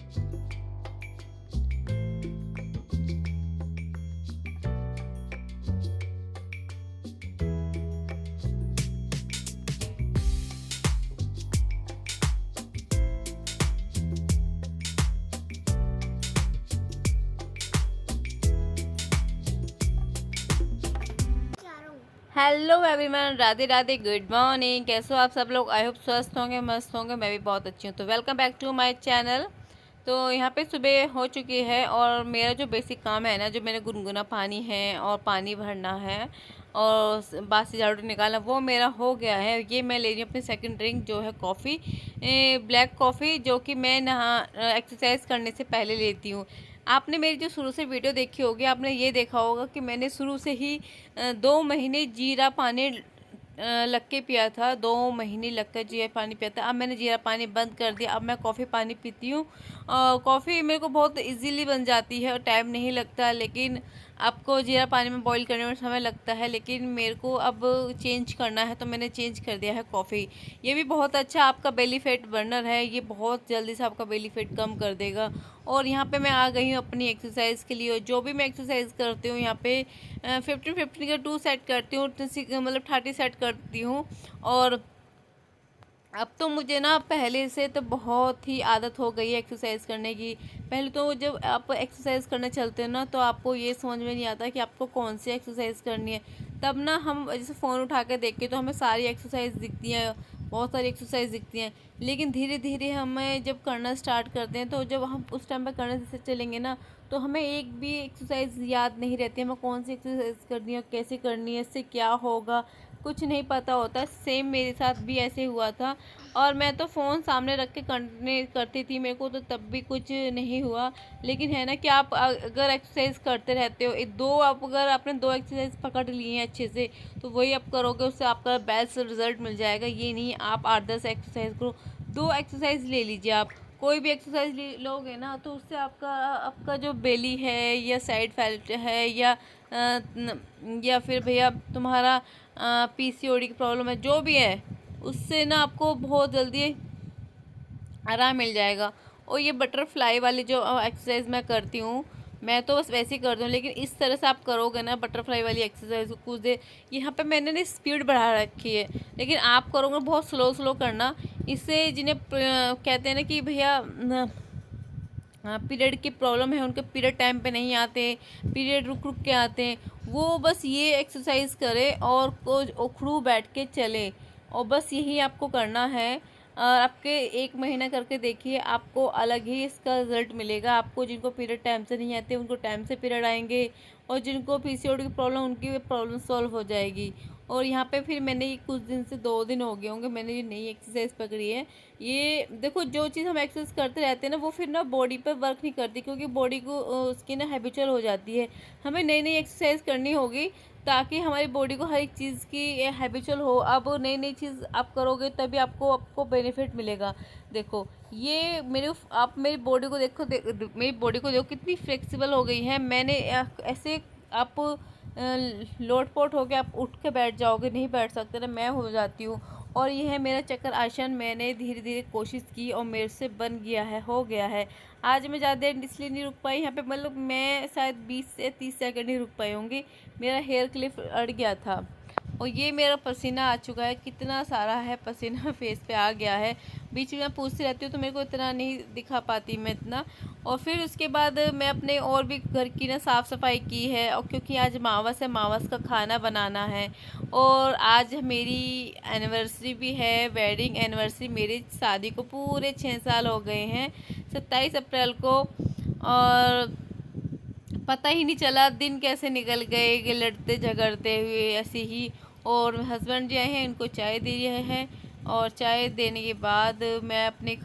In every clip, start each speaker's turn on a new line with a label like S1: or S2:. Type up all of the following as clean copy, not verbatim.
S1: Hello everyone, Radhe Radhe, good morning. कैसे हो आप सब लोग? आई होप स्वस्थ होंगे, मस्त होंगे। मैं भी बहुत अच्छी हूँ। तो welcome back to my channel. तो यहाँ पे सुबह हो चुकी है और मेरा जो बेसिक काम है ना, जो मेरा गुनगुना पानी है और पानी भरना है और बासी झाड़ू निकालना, वो मेरा हो गया है। ये मैं ले रही हूँ अपनी सेकंड ड्रिंक, जो है कॉफ़ी, ब्लैक कॉफ़ी, जो कि मैं एक्सरसाइज करने से पहले लेती हूँ। आपने मेरी जो शुरू से वीडियो देखी होगी, आपने ये देखा होगा कि मैंने शुरू से ही 2 महीने जीरा पानी लग के पिया था। 2 महीने लग कर जीरा पानी पिया था। अब मैंने जीरा पानी बंद कर दिया। अब मैं कॉफ़ी पानी पीती हूँ। कॉफ़ी मेरे को बहुत इजीली बन जाती है और टाइम नहीं लगता, लेकिन आपको जीरा पानी में बॉईल करने में समय लगता है। लेकिन मेरे को अब चेंज करना है, तो मैंने चेंज कर दिया है कॉफ़ी। ये भी बहुत अच्छा आपका बेली फैट बर्नर है। ये बहुत जल्दी से आपका बेली फैट कम कर देगा। और यहाँ पे मैं आ गई हूँ अपनी एक्सरसाइज के लिए। जो भी मैं एक्सरसाइज करती हूँ यहाँ पे 15-15 के 2 सेट करती हूँ, मतलब 30 सेट करती हूँ। और अब तो मुझे ना पहले से तो बहुत ही आदत हो गई है एक्सरसाइज करने की। पहले तो जब आप एक्सरसाइज करने चलते हैं ना, तो आपको ये समझ में नहीं आता कि आपको कौन सी एक्सरसाइज करनी है। तब ना हम जैसे फ़ोन उठा के देख के तो हमें सारी एक्सरसाइज दिखती हैं, बहुत सारी एक्सरसाइज दिखती हैं। लेकिन धीरे धीरे हमें जब करना स्टार्ट करते हैं, तो जब हम उस टाइम पर करने से चलेंगे ना, तो हमें एक भी एक्सरसाइज याद नहीं रहती, हमें कौन सी एक्सरसाइज करनी है, कैसे करनी है, इससे क्या होगा, कुछ नहीं पता होता। सेम मेरे साथ भी ऐसे हुआ था। और मैं तो फ़ोन सामने रख के करने करती थी, मेरे को तो तब भी कुछ नहीं हुआ। लेकिन है ना कि आप अगर एक्सरसाइज करते रहते हो, अगर आपने 2 एक्सरसाइज पकड़ ली हैं अच्छे से, तो वही आप करोगे, उससे आपका बेस्ट रिजल्ट मिल जाएगा। ये नहीं आप 8-10 एक्सरसाइज करो, 2 एक्सरसाइज ले लीजिए। आप कोई भी एक्सरसाइज लोगे ना, तो उससे आपका आपका जो बेली है या साइड फैट है या फिर भैया तुम्हारा पीसीओडी की प्रॉब्लम है, जो भी है, उससे ना आपको बहुत जल्दी आराम मिल जाएगा। और ये बटरफ्लाई वाली जो एक्सरसाइज मैं करती हूँ, मैं तो बस वैसे ही करती हूँ, लेकिन इस तरह से आप करोगे ना बटरफ्लाई वाली एक्सरसाइज को कुछ देर, यहाँ पे मैंने ना स्पीड बढ़ा रखी है, लेकिन आप करोगे बहुत स्लो स्लो करना। इससे जिन्हें कहते हैं ना कि भैया पीरियड की प्रॉब्लम है, उनके पीरियड टाइम पे नहीं आते, पीरियड रुक रुक के आते हैं, वो बस ये एक्सरसाइज करे और कुछ उखड़ू बैठ के चले, और बस यही आपको करना है। और आपके 1 महीना करके देखिए, आपको अलग ही इसका रिजल्ट मिलेगा। आपको जिनको पीरियड टाइम से नहीं आते, उनको टाइम से पीरियड आएंगे, और जिनको पीसीओडी की प्रॉब्लम, उनकी प्रॉब्लम सॉल्व हो जाएगी। और यहाँ पे फिर मैंने ये कुछ दिन से 2 दिन हो गए होंगे, मैंने ये नई एक्सरसाइज पकड़ी है। ये देखो, जो चीज़ हम एक्सरसाइज करते रहते हैं ना, वो फिर ना बॉडी पर वर्क नहीं करती, क्योंकि बॉडी को उसकी ना हैबिचुअल हो जाती है। हमें नई नई एक्सरसाइज करनी होगी, ताकि हमारी बॉडी को हर एक चीज़ की हैबिचुअल हो। अब नई नई चीज़ आप करोगे, तभी आपको आपको बेनिफिट मिलेगा। देखो, ये आप मेरी बॉडी को देखो, मेरी बॉडी को देखो कितनी फ्लेक्सिबल हो गई है। मैंने ऐसे आप लोट पोट हो के आप उठ के बैठ जाओगे, नहीं बैठ सकते ना, मैं हो जाती हूँ। और ये है मेरा चक्कर आसन। मैंने धीरे धीरे कोशिश की और मेरे से बन गया है, हो गया है। आज मैं ज़्यादा देर इसलिए नहीं रुक पाई यहाँ पे, मतलब मैं शायद 20 से 30 सेकंड नहीं रुक पाई होंगी। मेरा हेयर क्लिप अड़ गया था। और ये मेरा पसीना आ चुका है, कितना सारा है पसीना फेस पे आ गया है। बीच में पूछती रहती हूँ, तो मेरे को इतना नहीं दिखा पाती मैं इतना। और फिर उसके बाद मैं अपने और भी घर की ना साफ़ सफाई की है, और क्योंकि आज मावस है, मावस का खाना बनाना है। और आज मेरी एनिवर्सरी भी है, वेडिंग एनिवर्सरी। मेरी शादी को पूरे 6 साल हो गए हैं, 27 अप्रैल को। और पता ही नहीं चला दिन कैसे निकल गए कि लड़ते झगड़ते हुए ऐसे ही। और हस्बैंड जो हैं, इनको चाय दे रहे हैं, और चाय देने के बाद मैं अपने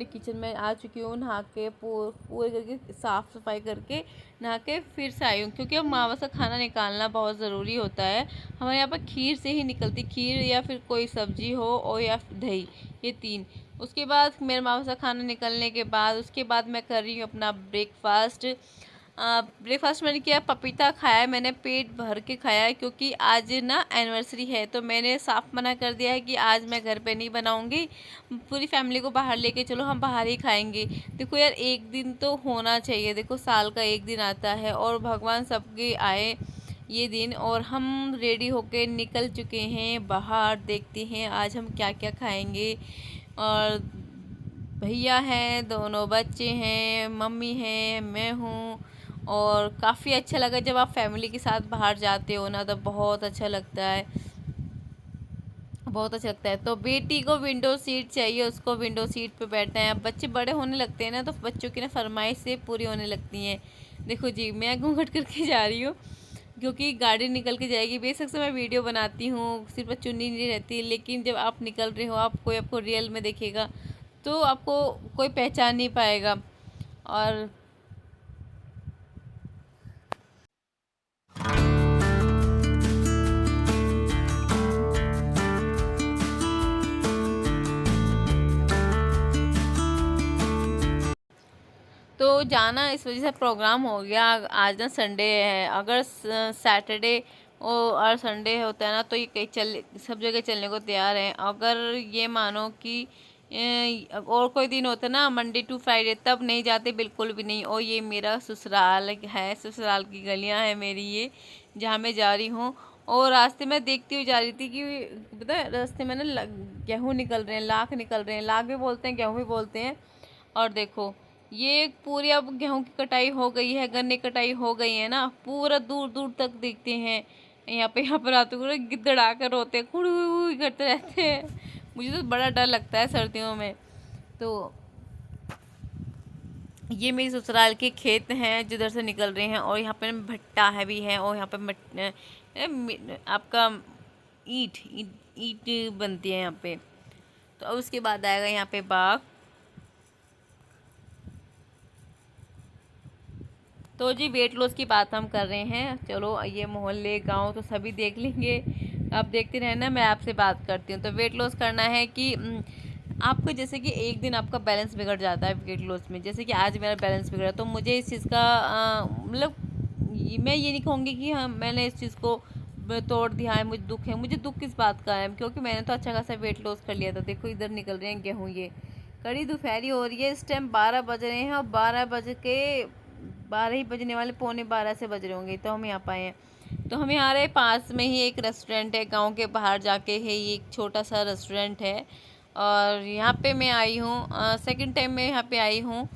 S1: किचन में आ चुकी हूँ, नहा के पूरे करके साफ़ सफाई करके नहा के फिर से आई हूँ, क्योंकि अब मावस का खाना निकालना बहुत ज़रूरी होता है। हमारे यहाँ पर खीर से ही निकलती, खीर या फिर कोई सब्जी हो और या फिर दही, ये 3। उसके बाद मेरे मावस का खाना निकलने के बाद, उसके बाद मैं कर रही हूँ अपना ब्रेकफास्ट। ब्रेकफास्ट मैंने किया, पपीता खाया है, मैंने पेट भर के खाया है क्योंकि आज ना एनिवर्सरी है। तो मैंने साफ मना कर दिया है कि आज मैं घर पे नहीं बनाऊंगी, पूरी फैमिली को बाहर लेके चलो, हम बाहर ही खाएंगे। देखो यार, एक दिन तो होना चाहिए, देखो साल का एक दिन आता है और भगवान सबके आए ये दिन, और हम रेडी होके निकल चुके हैं बाहर। देखते हैं आज हम क्या क्या खाएंगे। और भैया हैं, दोनों बच्चे हैं, मम्मी हैं, मैं हूँ। और काफ़ी अच्छा लगा जब आप फैमिली के साथ बाहर जाते हो ना, तो बहुत अच्छा लगता है, बहुत अच्छा लगता है। तो बेटी को विंडो सीट चाहिए, उसको विंडो सीट पे बैठना है। अब बच्चे बड़े होने लगते हैं ना, तो बच्चों की ना फरमाइश से पूरी होने लगती हैं। देखो जी, मैं घूंघट करके जा रही हूँ क्योंकि गाड़ी निकल के जाएगी। बेशक से मैं वीडियो बनाती हूँ, सिर्फ चुन्नी नहीं रहती, लेकिन जब आप निकल रहे हो, आपको रियल में देखेगा तो आपको कोई पहचान नहीं पाएगा। और तो जाना इस वजह से प्रोग्राम हो गया। आज ना संडे है, अगर सैटरडे और संडे होता है ना, तो ये कहीं चल सब जगह चलने को तैयार हैं। अगर ये मानो कि और कोई दिन होता ना, मंडे टू फ्राइडे, तब नहीं जाते बिल्कुल भी नहीं। और ये मेरा ससुराल है, ससुराल की गलियां हैं मेरी ये, जहाँ मैं जा रही हूँ। और रास्ते में देखती हुई जा रही थी कि पता है, रास्ते में ना गेहूँ निकल रहे हैं, लाख निकल रहे हैं, लाख भी बोलते हैं, गेहूँ भी बोलते हैं। और देखो, ये पूरी अब गेहूं की कटाई हो गई है, गन्ने कटाई हो गई है ना, पूरा दूर दूर तक देखते हैं। यहाँ पर रातों को गिद्दड़ आकर रोते हैं, कुड़ू करते रहते हैं। मुझे तो बड़ा डर लगता है सर्दियों में। तो ये मेरी ससुराल के खेत हैं जिधर से निकल रहे हैं। और यहाँ पे भट्टा है भी है, और यहाँ पे आपका ईंट ईंट ईंट बनती है यहाँ पे। तो अब उसके बाद आएगा यहाँ पे बाग। तो जी, वेट लॉस की बात हम कर रहे हैं, चलो ये मोहल्ले गांव तो सभी देख लेंगे, आप देखते रहना, मैं आपसे बात करती हूँ। तो वेट लॉस करना है कि आपको, जैसे कि एक दिन आपका बैलेंस बिगड़ जाता है वेट लॉस में, जैसे कि आज मेरा बैलेंस बिगड़ा, तो मुझे इस चीज़ का मतलब मैं ये नहीं कहूँगी कि हाँ मैंने इस चीज़ को तोड़ दिया है, मुझे दुख है। मुझे दुख किस बात का है, क्योंकि मैंने तो अच्छा खासा वेट लॉस कर लिया था। देखो इधर निकल रहे हैं गेहूँ, ये कड़ी दोपहरी हो रही है, इस टाइम 12 बज रहे हैं, और 12 ही बजने वाले, पौने 12 से बज रहे होंगे, तो हम यहाँ पाए हैं। तो हम यहाँ रहे, पास में ही एक रेस्टोरेंट है, गांव के बाहर जाके है, ये एक छोटा सा रेस्टोरेंट है। और यहाँ पे मैं आई हूँ, सेकंड टाइम मैं यहाँ पे आई हूँ।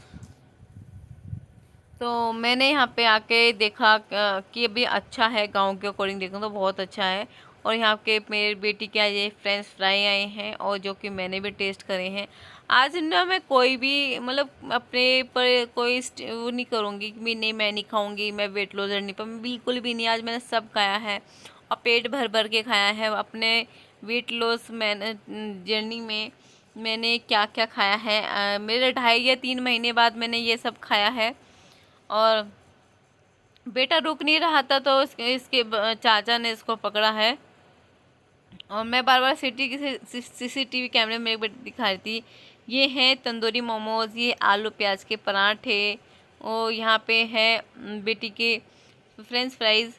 S1: तो मैंने यहाँ पे आके देखा कि अभी अच्छा है, गांव के अकॉर्डिंग देखूँ तो बहुत अच्छा है। और यहाँ के मेरी बेटी के ये फ्रेंच फ्राई आए हैं, और जो कि मैंने भी टेस्ट करे हैं। आज ना मैं कोई भी मतलब अपने पर कोई वो नहीं करूँगी कि नहीं मैं नहीं खाऊँगी, मैं वेट लॉस नहीं पर, मैं बिल्कुल भी नहीं। आज मैंने सब खाया है और पेट भर भर के खाया है। अपने वेट लॉस मैंने जर्नी में मैंने क्या क्या खाया है, मेरे 2.5 या 3 महीने बाद मैंने ये सब खाया है। और बेटा रुक नहीं रहा था, तो इसके चाचा ने इसको पकड़ा है, और मैं बार बार सीसीटीवी कैमरे में मेरे बेटी दिखा रही थी। ये हैं तंदूरी मोमोज, ये आलू प्याज के पराठे, और यहाँ पे है बेटी के फ्रेंच फ्राइज।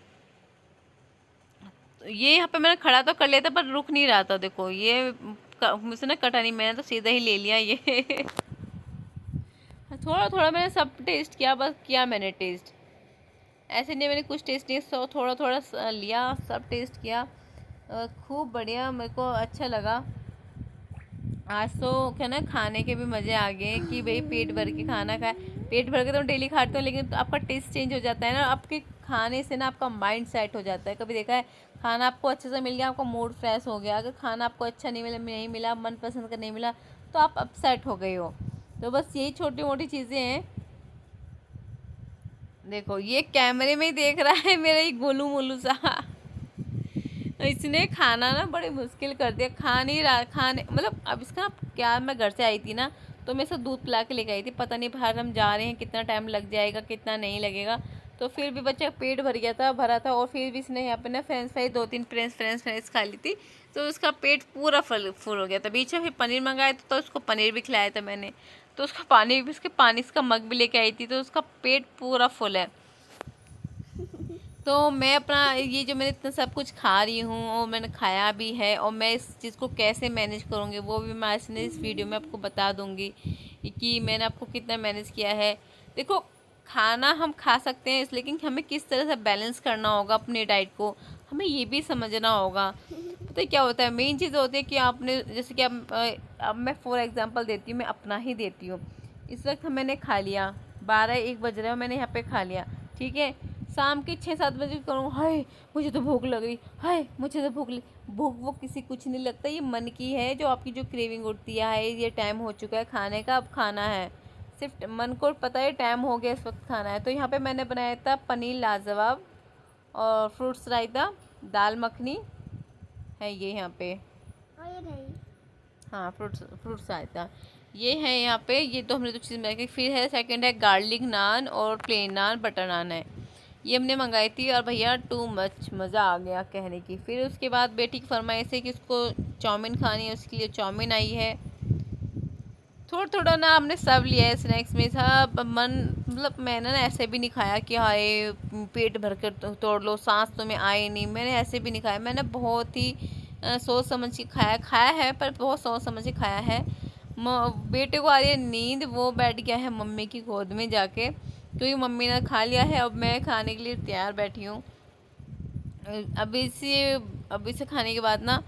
S1: ये यहाँ पे मैंने खड़ा तो कर लिया था, पर रुक नहीं रहा था। देखो ये मुझसे ना कटा नहीं, मैंने तो सीधा ही ले लिया ये थोड़ा थोड़ा मैंने सब टेस्ट किया, बस किया मैंने टेस्ट, ऐसे नहीं मैंने कुछ टेस्ट नहीं, सो थोड़ा थोड़ा लिया, सब टेस्ट किया। खूब बढ़िया, मेरे को अच्छा लगा। आज तो क्या ना, खाने के भी मज़े आ गए कि भाई पेट भर के खाना खाए। पेट भर के तो डेली खाते हो, लेकिन तो आपका टेस्ट चेंज हो जाता है ना, आपके खाने से ना आपका माइंड सेट हो जाता है। कभी देखा है, खाना आपको अच्छे से मिल गया, आपका मूड फ्रेश हो गया। अगर खाना आपको अच्छा नहीं मिला, मनपसंद का नहीं मिला, तो आप अपसेट हो गए हो। तो बस यही छोटी मोटी चीज़ें हैं। देखो ये कैमरे में ही देख रहा है मेरा ही गोलू मोलू सा इसने खाना ना बड़ी मुश्किल कर दिया, खा नहीं रहा, खाने मतलब अब इसका क्या, मैं घर से आई थी ना, तो मैं इसे दूध पिला के लेके आई थी। पता नहीं बाहर हम जा रहे हैं कितना टाइम लग जाएगा, कितना नहीं लगेगा। तो फिर भी बच्चा पेट भर गया था, भरा था, और फिर भी इसने यहाँ पे ना फ्रेंच फ्राइज 2-3 फ्रेंच फ्राइज खा ली थी, तो उसका पेट पूरा फुल हो गया था। बीच में फिर पनीर मंगाया था, तो उसको पनीर भी खिलाया था मैंने, तो उसका पानी भी, उसके पानी का मग भी लेके आई थी, तो उसका पेट पूरा फुल है। तो मैं अपना ये जो मैंने इतना सब कुछ खा रही हूँ और मैंने खाया भी है, और मैं इस चीज़ को कैसे मैनेज करूँगी वो भी मैं आज इस वीडियो में आपको बता दूँगी कि मैंने आपको कितना मैनेज किया है। देखो, खाना हम खा सकते हैं लेकिन हमें किस तरह से बैलेंस करना होगा अपने डाइट को, हमें ये भी समझना होगा। पता है क्या होता है, मेन चीज़ होती है कि आपने जैसे कि अब मैं फॉर एग्जांपल देती हूँ, मैं अपना ही देती हूँ। इस वक्त मैंने खा लिया, 12-1 बज रहा है, मैंने यहाँ पे खा लिया, ठीक है। शाम के 6-7 बजे करूँ, हाय मुझे तो भूख लग रही, हाय मुझे तो भूख वो किसी कुछ नहीं लगता, ये मन की है जो आपकी जो क्रेविंग उठती है, ये टाइम हो चुका है खाने का, अब खाना है। सिर्फ मन को पता है टाइम हो गया, इस वक्त खाना है। तो यहाँ पे मैंने बनाया था पनीर लाजवाब और फ्रूट्स रायता, दाल मखनी है ये यहाँ पे, हाँ फ्रूट्स रायता ये है यहाँ पे। ये तो हमने तो चीज़ मंगाई। फिर है सेकंड है गार्लिक नान और प्लेन नान, बटर नान है, ये हमने मंगाई थी। और भैया टू मच मज़ा आ गया कहने की। फिर उसके बाद बेटी की फरमाइश है कि उसको चाउमीन खानी है, उसके लिए चाउमीन आई है। थोड़ा थोड़ा ना हमने सब लिया है स्नैक्स में, सब मन मतलब मैंने ना ऐसे भी नहीं खाया कि हाय पेट भर कर तोड़ लो, सांस तो में आए नहीं, मैंने ऐसे भी नहीं खाया। मैंने बहुत ही सोच समझ के खाया है, पर बहुत सोच समझ के खाया है। बेटे को आ रही है नींद, वो बैठ गया है मम्मी की गोद में जाके, क्योंकि मम्मी ने खा लिया है। अब मैं खाने के लिए तैयार बैठी हूँ। अभी से खाने के बाद ना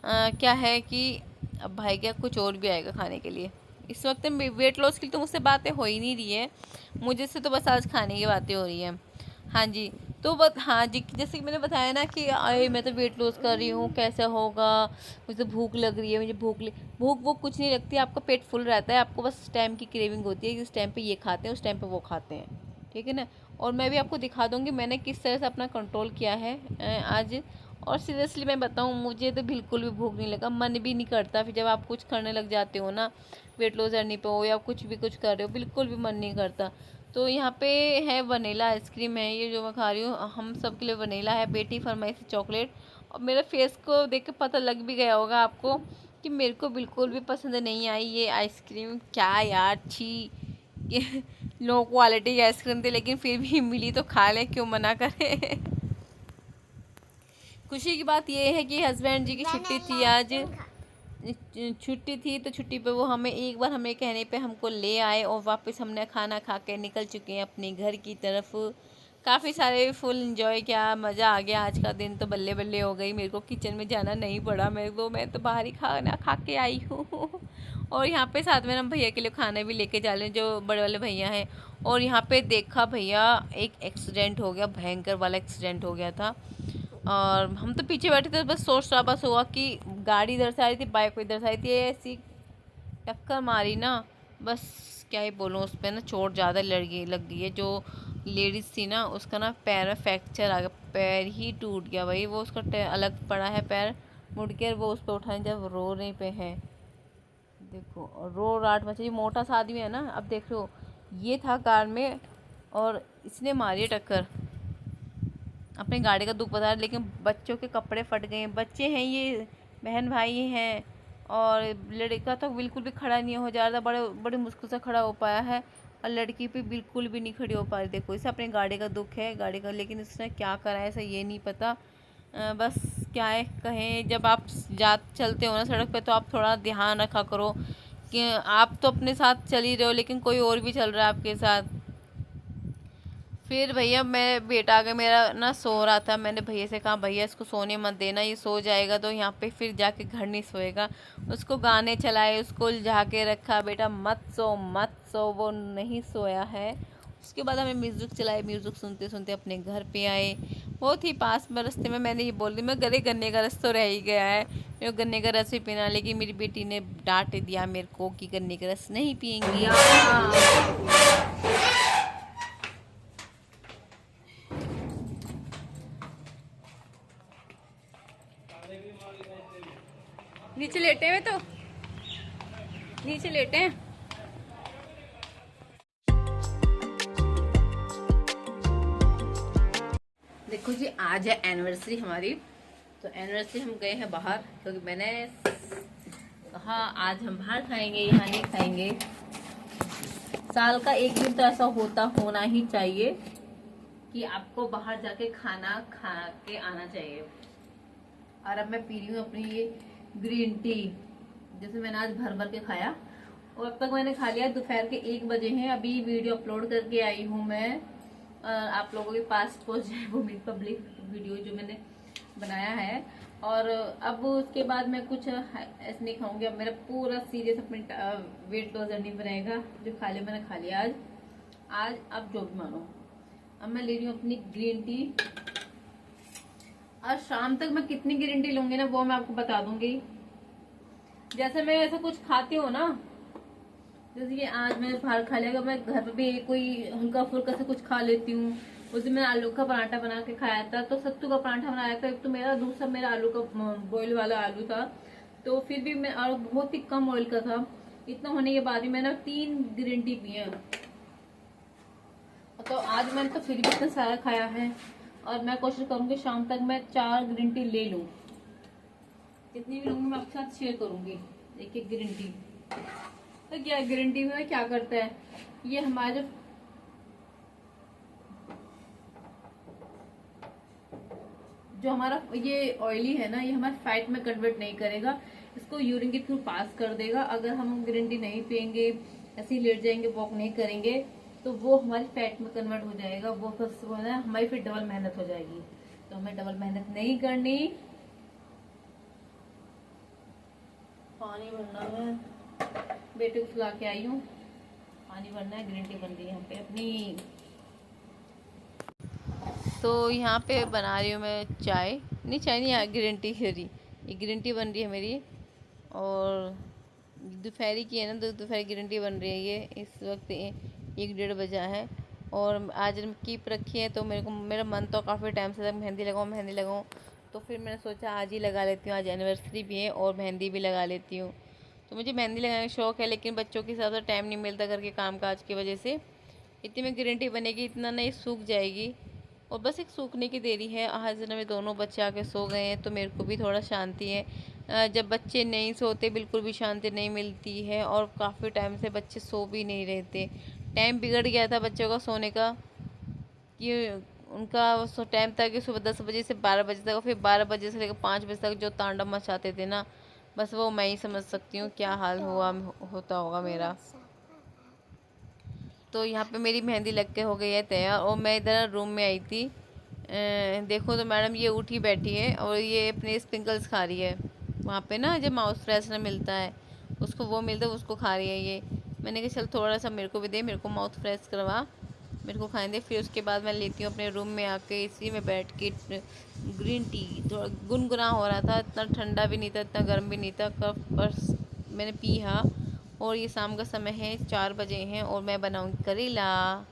S1: क्या है कि अब भाई क्या कुछ और भी आएगा खाने के लिए। इस वक्त वेट लॉस की तो मुझसे बातें हो ही नहीं रही है, मुझे से तो बस आज खाने की बातें हो रही हैं। हाँ जी, तो बस हाँ जी, जैसे कि मैंने बताया ना कि अरे मैं तो वेट लॉस कर रही हूँ, कैसे होगा, मुझे भूख लग रही है, मुझे भूख वो कुछ नहीं लगती, आपका पेट फुल रहता है, आपको बस टाइम की क्रेविंग होती है कि इस टाइम पे ये खाते हैं, उस टाइम पे वो खाते हैं, ठीक है ना। और मैं भी आपको दिखा दूँगी मैंने किस तरह से अपना कंट्रोल किया है आज। और सीरियसली मैं बताऊँ, मुझे तो बिल्कुल भी भूख नहीं लगा, मन भी नहीं करता। फिर जब आप कुछ करने लग जाते हो ना, वेट लॉस जर्नी पे हो या कुछ कर रहे हो, बिल्कुल भी मन नहीं करता। तो यहाँ पे है वनीला आइसक्रीम है, ये जो मैं खा रही हूँ, हम सब के लिए वनीला है, बेटी फरमाई थी चॉकलेट। और मेरे फेस को देख के पता लग भी गया होगा आपको कि मेरे को बिल्कुल भी पसंद नहीं आई ये आइसक्रीम। क्या यार, छी, ये लो क्वालिटी की आइसक्रीम थी, लेकिन फिर भी मिली तो खा ले, क्यों मना करे। खुशी की बात ये है कि हस्बैंड जी की छुट्टी थी आज, छुट्टी थी, तो छुट्टी पे वो हमें एक बार हमें कहने पे हमको ले आए, और वापस हमने खाना खा के निकल चुके हैं अपने घर की तरफ। काफ़ी सारे फुल इंजॉय किया, मज़ा आ गया। आज का दिन तो बल्ले बल्ले हो गई, मेरे को किचन में जाना नहीं पड़ा, मैं तो बाहर ही खाना खा के आई हूँ। और यहाँ पे साथ में हम भैया के लिए खाना भी लेके जा रहे हैं, जो बड़े वाले भैया हैं। और यहाँ पे देखा भैया, एक एक्सीडेंट हो गया, भयंकर वाला एक्सीडेंट हो गया था। और हम तो पीछे बैठे थे, बस सोच रहा बस हुआ कि गाड़ी इधर से आ रही थी, बाइक इधर से आ रही थी, ऐसी टक्कर मारी ना, बस क्या ही बोलूँ, उस पर ना चोट ज़्यादा लग गई है। जो लेडीज़ थी ना, उसका ना पैर में फ्रैक्चर आ गया, पैर ही टूट गया भाई, वो उसका अलग पड़ा है पैर, मुड़ के वो उस पर उठाने जब रोने पे है, देखो, और रो राट मचा। ये मोटा सा आदमी है ना, अब देख लो, ये था कार में और इसने मारी टक्कर। अपने गाड़ी का दुख बता रहे, लेकिन बच्चों के कपड़े फट गए हैं, बच्चे हैं ये, बहन भाई हैं। और लड़का तो बिल्कुल भी खड़ा नहीं हो जा रहा था, बड़े मुश्किल से खड़ा हो पाया है, और लड़की भी बिल्कुल भी नहीं खड़ी हो पा रही। देखो, इसे अपने गाड़ी का दुख है, गाड़ी का, लेकिन इसने क्या करा है ऐसा ये नहीं पता। बस क्या है कहें, जब आप चलते हो ना सड़क पे, तो आप थोड़ा ध्यान रखा करो कि आप तो अपने साथ चल ही रहे हो, लेकिन कोई और भी चल रहा है आपके साथ। फिर भैया, मैं बेटा आ गया मेरा ना, सो रहा था, मैंने भैया से कहा भैया इसको सोने मत देना, ये सो जाएगा तो यहाँ पे फिर जाके घर नहीं सोएगा। उसको गाने चलाए, उसको उलझा के रखा, बेटा मत सो मत सो, वो नहीं सोया है। उसके बाद हमें म्यूज़िक चलाए, म्यूज़िक सुनते सुनते अपने घर पे आए। बहुत ही पास में रास्ते में मैंने ये बोल दी, मैं गन्ने का रस तो रह ही गया है, मेरे गन्ने का रस भी पीना, लेकिन मेरी बेटी ने डांट दिया मेरे को कि गन्ने का रस नहीं पियेंगी। नीचे लेटे हुए, तो नीचे लेटे हैं। देखो जी, आज है एनिवर्सरी हमारी, तो एनिवर्सरी हम गए हैं बाहर, क्योंकि मैंने कहा आज हम बाहर खाएंगे, यहाँ नहीं खाएंगे। साल का एक दिन तो ऐसा होना ही चाहिए कि आपको बाहर जाके खाना खा के आना चाहिए। और अब मैं पी रही हूँ अपनी ये ग्रीन टी, जैसे मैंने आज भर भर के खाया। और अब तक मैंने खा लिया, दोपहर के 1 बजे हैं। अभी वीडियो अपलोड करके आई हूँ मैं, आप लोगों के पास पहुँच जाए वो मेरी पब्लिक वीडियो जो मैंने बनाया है। और अब उसके बाद मैं कुछ ऐसे नहीं खाऊंगी। अब मेरा पूरा सीरियस अपने वेट लॉस जर्नी पर रहेगा। जो खा लिया मैंने खा लिया आज अब जो भी मानो। अब मैं ले रही हूँ अपनी ग्रीन टी, और शाम तक मैं कितनी ग्रीन टी लूंगी ना वो मैं आपको बता दूंगी। जैसे मैं ऐसा कुछ खाती हूँ ना, जैसे कि आज मैंने बाहर खा लिया, मैं घर पे भी कोई हल्का फुल्का से कुछ खा लेती हूँ। उस दिन मैंने आलू का पराठा बना के खाया था, तो सत्तू का पराठा बनाया था एक तो मेरा, दूसरा मेरा आलू का बॉयल वाला आलू था। तो फिर भी मैं, और बहुत ही कम ऑयल का था। इतना होने के बाद भी मैंने 3 ग्रीन टी पिए। तो आज मैंने तो फिर भी इतना सारा खाया है, और मैं कोशिश करूंगी शाम तक मैं 4 ग्रीन टी ले लूं। जितनी भी लूंगी मैं आपके साथ शेयर करूंगी, एक एक ग्रीन टी। तो क्या ग्रीन टी में क्या करता है, ये हमारे जो हमारा ये ऑयली है ना, ये हमारे फैट में कन्वर्ट नहीं करेगा, इसको यूरिन के थ्रू पास कर देगा। अगर हम ग्रीन टी नहीं पियेंगे, ऐसे ही लेट जाएंगे, वॉक नहीं करेंगे, तो वो हमारी फैट में कन्वर्ट हो जाएगा। वो बस वो ना हमारी फिर डबल मेहनत हो जाएगी। तो हमें डबल मेहनत नहीं करनी। पानी भरना है, बेटे को सुला के आई हूँ, पानी भरना है। ग्रीन टी बन रही है यहाँ पे अपनी। तो यहाँ पे बना रही हूँ मैं चाय, नहीं चाय नहीं, ग्रीन टी सॉरी, ये ग्रीन टी बन रही है मेरी। और दोपहरी की है ना, दोपहर ग्रीन टी बन रही है। ये इस वक्त 1-1:30 बजा है, और आज कीप रखी है। तो मेरा मन तो काफ़ी टाइम से मेहंदी लगाऊँ। तो फिर मैंने सोचा आज ही लगा लेती हूँ, आज एनिवर्सरी भी है और मेहंदी भी लगा लेती हूँ। तो मुझे मेहंदी लगाने का शौक़ है, लेकिन बच्चों के हिसाब से टाइम नहीं मिलता घर के काम काज की वजह से। इतनी में ग्रीन टी बनेगी, इतना नहीं सूख जाएगी, और बस एक सूखने की देरी है। आज ना मेरे दोनों बच्चे आके सो गए हैं, तो मेरे को भी थोड़ा शांति है। जब बच्चे नहीं सोते बिल्कुल भी शांति नहीं मिलती है, और काफ़ी टाइम से बच्चे सो भी नहीं रहते। टाइम बिगड़ गया था बच्चों का सोने का, कि उनका टाइम था कि सुबह 10 बजे से 12 बजे तक, और फिर 12 बजे से लेकर 5 बजे तक जो तांडव मचाते थे ना, बस वो मैं ही समझ सकती हूँ क्या हाल होता होगा मेरा। तो यहाँ पे मेरी मेहंदी लग के हो गई है तैयार, और मैं इधर रूम में आई थी। देखो तो मैडम ये उठी बैठी है, और ये अपने स्प्रिंकल्स खा रही है। वहाँ पे ना जब माउथ फ्रेशनर मिलता है, उसको वो मिलता है, उसको खा रही है ये। मैंने कहा चल थोड़ा सा मेरे को भी दे, मेरे को माउथ फ्रेश करवा, मेरे को खाने दे। फिर उसके बाद मैं लेती हूँ अपने रूम में आके, इसी में बैठ के ग्रीन टी। थोड़ा गुनगुना हो रहा था, इतना ठंडा भी नहीं था, इतना गर्म भी नहीं था, कब बस मैंने पी। हाँ, और ये शाम का समय है, 4 बजे हैं, और मैं बनाऊंगी करेला।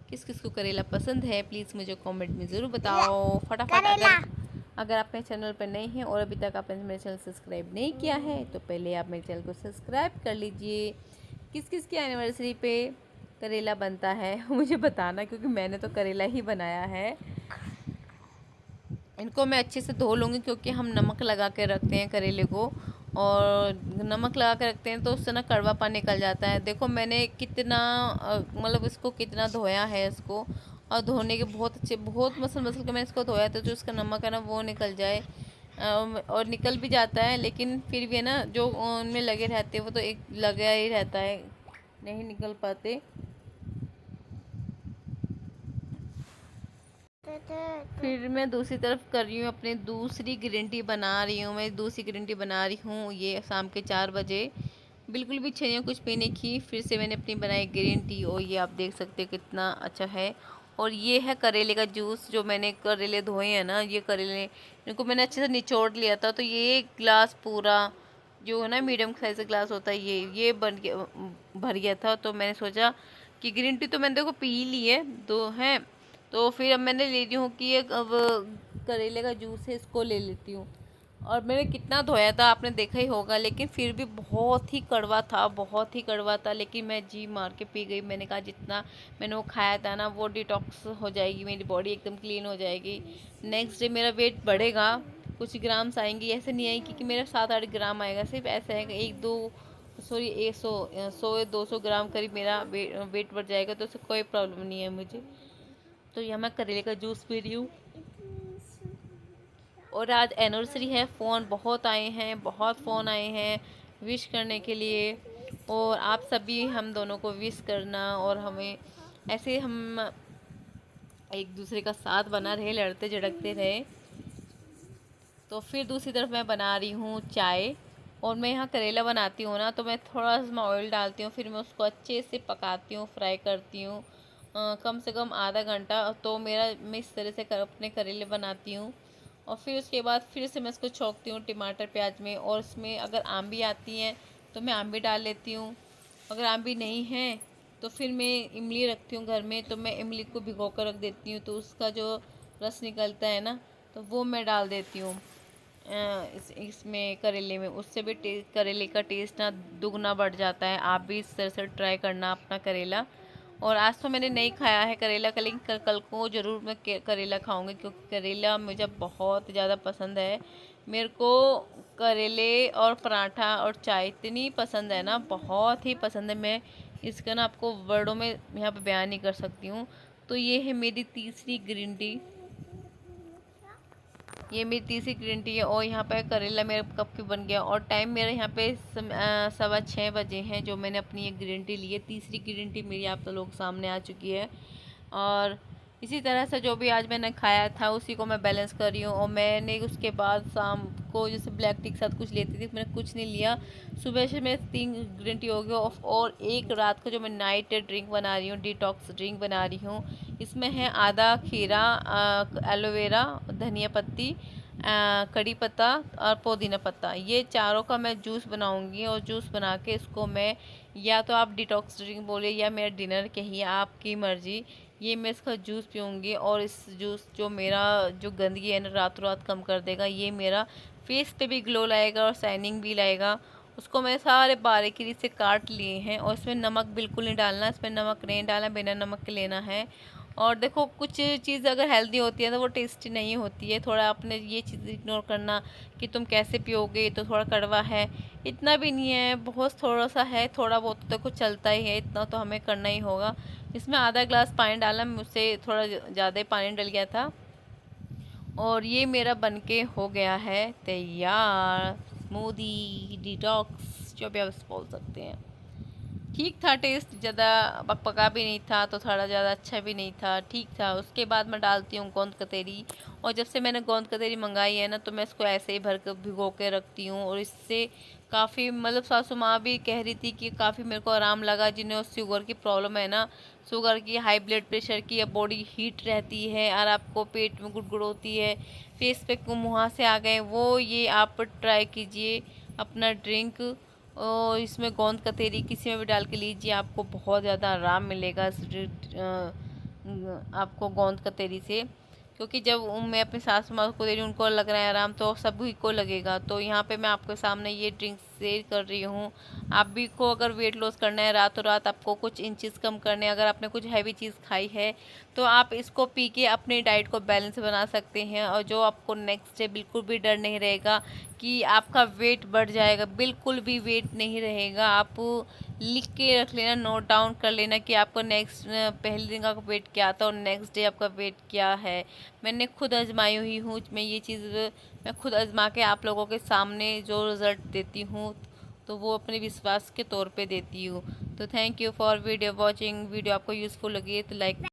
S1: किस किस को करेला पसंद है प्लीज़ मुझे कमेंट में ज़रूर बताओ फटाफट। अगर आप मेरे चैनल पर नए हैं और अभी तक आपने मेरे चैनल सब्सक्राइब नहीं किया है, तो पहले आप मेरे चैनल को सब्सक्राइब कर लीजिए। किस किस की एनिवर्सरी पे करेला बनता है मुझे बताना, क्योंकि मैंने तो करेला ही बनाया है। इनको मैं अच्छे से धो लूँगी, क्योंकि हम नमक लगा के रखते हैं करेले को, और नमक लगा के रखते हैं तो उससे ना कड़वा पानी निकल जाता है। देखो मैंने कितना मतलब इसको कितना धोया है इसको, और धोने के बहुत अच्छे, बहुत मसल के मैंने इसको धोया था, जो इसका नमक है ना वो निकल जाए। और निकल भी जाता है, लेकिन फिर भी है ना जो उनमें लगे रहते हैं वो तो एक लगा ही रहता है, नहीं निकल पाते। फिर मैं दूसरी तरफ कर रही हूँ, अपनी दूसरी ग्रीन टी बना रही हूँ। मैं दूसरी ग्रीन टी बना रही हूँ, ये शाम के 4 बजे। बिल्कुल भी इच्छा नहीं है कुछ पीने की। फिर से मैंने अपनी बनाई ग्रीन टी, और ये आप देख सकते हो कितना अच्छा है। और ये है करेले का जूस, जो मैंने करेले धोए हैं ना, ये करेले इनको मैंने अच्छे से निचोड़ लिया था। तो ये ग्लास पूरा जो है ना मीडियम साइज़ का ग्लास होता है, ये बन गया, भर गया था। तो मैंने सोचा कि ग्रीन टी तो मैंने देखो पी ली है, दो हैं, तो फिर अब मैंने ले रही हूँ कि एक अब करेले का जूस है, इसको ले लेती हूँ। और मैंने कितना धोया था आपने देखा ही होगा, लेकिन फिर भी बहुत ही कड़वा था, बहुत ही कड़वा था। लेकिन मैं जी मार के पी गई। मैंने कहा जितना मैंने वो खाया था ना, वो डिटॉक्स हो जाएगी, मेरी बॉडी एकदम क्लीन हो जाएगी। नेक्स्ट डे मेरा वेट बढ़ेगा, कुछ ग्राम्स आएंगी। ऐसे नहीं आएगी कि मेरा 7-8 ग्राम आएगा, सिर्फ ऐसा है कि 100 या 200 ग्राम करीब मेरा वेट बढ़ जाएगा। तो उससे कोई प्रॉब्लम नहीं है मुझे। तो यहाँ मैं करेले का जूस पी रही हूँ। और आज एनिवर्सरी है, फ़ोन बहुत आए हैं, बहुत फ़ोन आए हैं विश करने के लिए। और आप सभी हम दोनों को विश करना, और हमें ऐसे हम एक दूसरे का साथ बना रहे, लड़ते झड़कते रहे। तो फिर दूसरी तरफ मैं बना रही हूँ चाय। और मैं यहाँ करेला बनाती हूँ ना, तो मैं थोड़ा सा ऑयल डालती हूँ, फिर मैं उसको अच्छे से पकाती हूँ, फ्राई करती हूँ कम से कम आधा घंटा। तो मैं इस तरह से अपने करेले बनाती हूँ। और फिर उसके बाद फिर से मैं इसको छौंकती हूँ टमाटर प्याज में। और इसमें अगर आम भी आती हैं तो मैं आम भी डाल लेती हूँ। अगर आम भी नहीं है तो फिर मैं इमली रखती हूँ घर में, तो मैं इमली को भिगो कर रख देती हूँ, तो उसका जो रस निकलता है ना, तो वो मैं डाल देती हूँ इसमें करेले में। उससे भी करेले का टेस्ट ना दुगना बढ़ जाता है। आप भी इस तरह से ट्राई करना अपना करेला। और आज तो मैंने नहीं खाया है करेला का, लेकिन कल को ज़रूर मैं करेला खाऊंगी, क्योंकि करेला मुझे बहुत ज़्यादा पसंद है। मेरे को करेले और पराठा और चाय इतनी पसंद है ना, बहुत ही पसंद है। मैं इसका ना आपको वर्डों में यहाँ पे बयान नहीं कर सकती हूँ। तो ये है मेरी तीसरी ग्रीन टी, ये मेरी तीसरी ग्रीन टी है। और यहाँ पे करेला मेरा कप की बन गया। और टाइम मेरा यहाँ पे 6:15 हैं, जो मैंने अपनी एक ग्रीन टी ली है। तीसरी ग्रीन टी मेरी आप लोग सामने आ चुकी है। और इसी तरह से जो भी आज मैंने खाया था उसी को मैं बैलेंस कर रही हूँ। और मैंने उसके बाद शाम को जैसे ब्लैक टी के साथ कुछ लेती थी, मैंने कुछ नहीं लिया। सुबह से मैं 3 ग्रीन टी हो गया। और एक रात को जो मैं नाइट ड्रिंक बना रही हूँ, डिटॉक्स ड्रिंक बना रही हूँ। इसमें है आधा खीरा, एलोवेरा, धनिया पत्ती, कड़ी पत्ता और पुदीना पत्ता, ये चारों का मैं जूस बनाऊंगी। और जूस बना के इसको मैं, या तो आप डिटॉक्स ड्रिंक बोले या मेरा डिनर कहिए, आपकी मर्जी, ये मैं इसका जूस पीऊँगी। और इस जूस जो मेरा जो गंदगी है ना रातों रात कम कर देगा। ये मेरा फेस पे भी ग्लो लाएगा और शाइनिंग भी लाएगा। उसको मैं सारे बारीकी से काट लिए हैं। और इसमें नमक बिल्कुल नहीं डालना, इसमें नमक नहीं डालना, बिना नमक के लेना है। और देखो कुछ चीज़ अगर हेल्दी होती है तो वो टेस्टी नहीं होती है। थोड़ा आपने ये चीज़ इग्नोर करना कि तुम कैसे पियोगे, तो थोड़ा कड़वा है, इतना भी नहीं है, बहुत थोड़ा सा है। थोड़ा बहुत तो देखो चलता ही है, इतना तो हमें करना ही होगा। इसमें आधा ग्लास पानी डाला, मुझसे थोड़ा ज़्यादा पानी डल गया था। और ये मेरा बनके हो गया है तैयार, स्मूदी डिटॉक्स जो भी आप बोल सकते हैं। ठीक था टेस्ट, ज़्यादा पकपका भी नहीं था तो थोड़ा ज़्यादा अच्छा भी नहीं था, ठीक था। उसके बाद मैं डालती हूँ गोंद कतेरी। और जब से मैंने गोंद कतेरी मंगाई है ना, तो मैं इसको ऐसे ही भर कर भिगो के रखती हूँ। और इससे काफ़ी मतलब सासू माँ भी कह रही थी कि काफ़ी मेरे को आराम लगा, जिन्हें शुगर की प्रॉब्लम है ना, शुगर की, हाई ब्लड प्रेशर की, या बॉडी हीट रहती है और आपको पेट में गुड़गुड़ होती है, फेस पे मुहासे आ गए, वो ये आप ट्राई कीजिए अपना ड्रिंक। और इसमें गोंद कतरी किसी में भी डाल के लीजिए, आपको बहुत ज़्यादा आराम मिलेगा आपको गोंद कतरी से। क्योंकि जब मैं अपनी सासू माँ को दे रही हूँ, उनको लग रहा है आराम, तो सभी को लगेगा। तो यहाँ पे मैं आपके सामने ये ड्रिंक शेयर कर रही हूँ। आप भी को अगर वेट लॉस करना है, रातों रात आपको कुछ इंचेस कम करने हैं, अगर आपने कुछ हैवी चीज़ खाई है, तो आप इसको पी के अपनी डाइट को बैलेंस बना सकते हैं। और जो आपको नेक्स्ट डे बिल्कुल भी डर नहीं रहेगा कि आपका वेट बढ़ जाएगा, बिल्कुल भी वेट नहीं रहेगा। आप लिख के रख लेना, नोट डाउन कर लेना कि आपको नेक्स्ट पहले दिन का वेट क्या था और नेक्स्ट डे आपका वेट क्या है। मैंने खुद आजमाई हुई हूँ, मैं ये चीज़ मैं खुद आजमा के आप लोगों के सामने जो रिज़ल्ट देती हूँ, तो वो अपने विश्वास के तौर पे देती हूँ। तो thank you for video watching. Video आपको यूज़फुल लगी तो लाइक